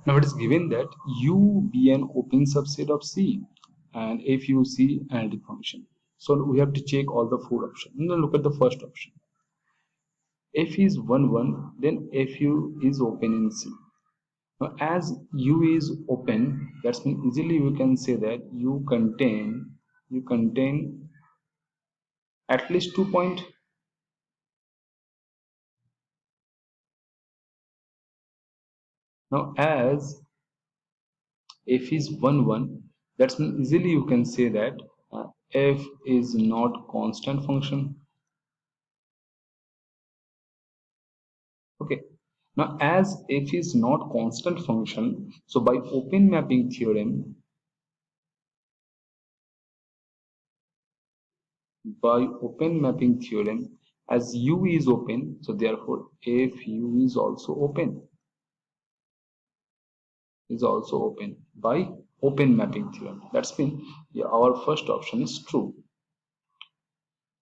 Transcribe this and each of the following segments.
Now it is given that U be an open subset of C and if U C analytic function. So we have to check all the four options. Now look at the first option. F is 1 1, then Fu is open in C. Now as U is open, that's mean easily we can say that you contain at least 2 point. Now as F is 1 1, that's mean easily you can say that F is not constant function. Okay. Now as F is not constant function, so by open mapping theorem, as U is open, so therefore Fu is also open by open mapping theorem. That's mean yeah, our first option is true.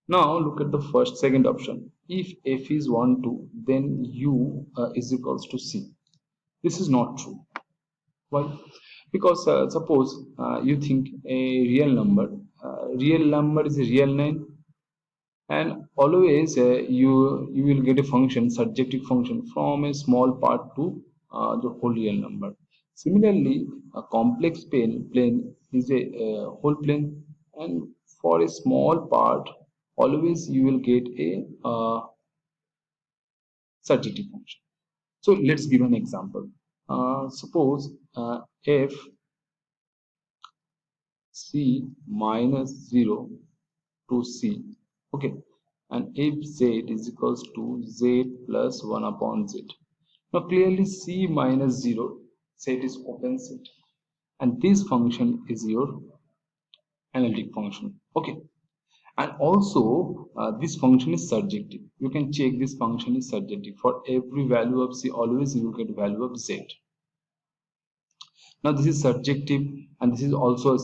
Now look at the second option. If F is 1 2, then U is equals to C. This is not true. Why? Because suppose you think a real number is a real line, and always you will get a function, surjective function, from a small part to the whole real number. Similarly, a complex plane is a whole plane, and for a small part, always you will get a surjective function. So let's give an example. Suppose f c minus 0 to c, okay, and if z is equals to z plus 1 upon z. Now clearly c minus 0 set is open set, and this function is your analytic function, okay. And also this function is surjective. You can check this function is surjective. For every value of c, always you will get value of z. Now this is surjective, and this is also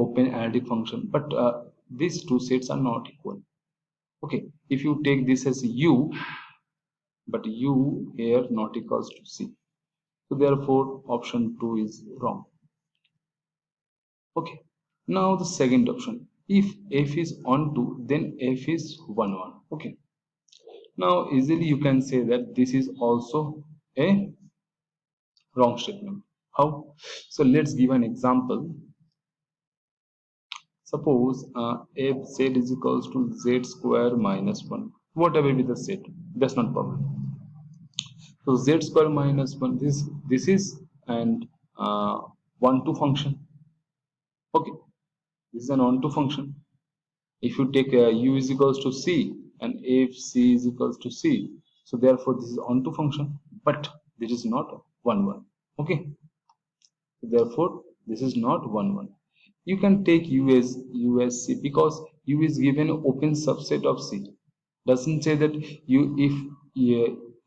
open analytic function, but these two sets are not equal. Okay, if you take this as U, but U here not equals to C, so therefore option 2 is wrong. Okay, now the second option. If F is on 2, then F is 1 1. Okay, now easily you can say that this is also a wrong statement. How? So let's give an example. Suppose f z is equals to z square minus 1. Whatever be the set, that's not problem. So z square minus 1, this is and 1 2 function. Okay, this is an on 2 function. If you take u is equals to c and if c is equals to c, so therefore this is on 2 function, but this is not 1 1. Okay, therefore this is not 1 1. You can take u as c because u is given open subset of c. Doesn't say that u, if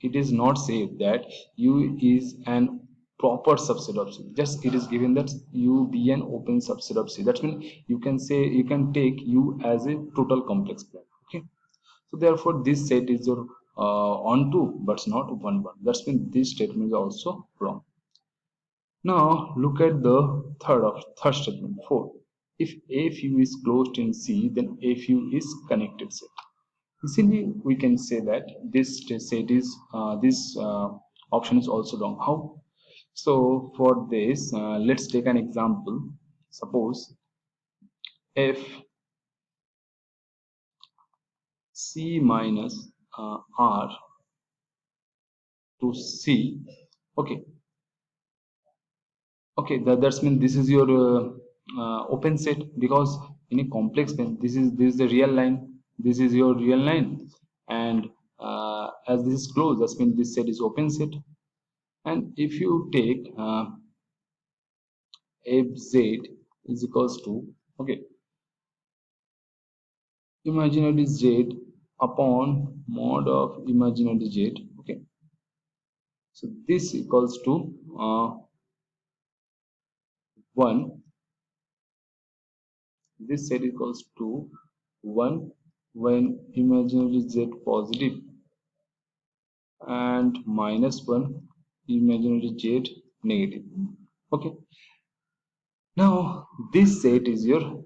it is not said that u is an proper subset of c, just it is given that u be an open subset of c. That means you can say, you can take u as a total complex plane. Okay, so therefore this set is your onto but not 1 1. That means this statement is also wrong. Now look at the third statement 4. If Fu is closed in C, then Fu is connected set. Easily we can say that this set is this option is also wrong. How? So for this, let's take an example. Suppose if C minus R to C, okay, okay, that's mean this is your open set, because in a complex plane this is the real line, this is your real line, and as this is closed, that means this set is open set. And if you take fz is equals to, okay, imaginary z upon mod of imaginary z, okay, so this equals to 1, this set equals to 1 when imaginary z positive and minus 1 imaginary z negative. Okay, now this set is your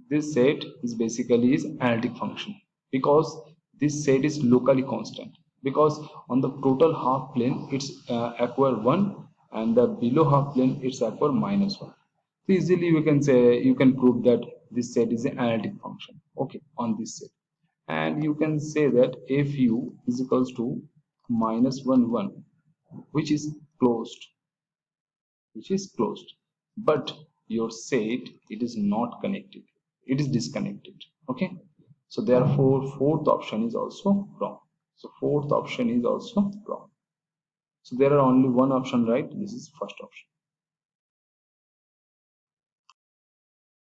this set is basically is analytic function because this set is locally constant, because on the total half plane it's acquire 1 and the below half plane it's acquire minus 1. So easily you can say, you can prove that this set is an analytic function, okay, on this set. And you can say that fu is equals to minus 1 1, which is closed, but your set it is not connected, it is disconnected. Okay, so therefore fourth option is also wrong. So fourth option is also wrong. So there are only one option right, this is first option.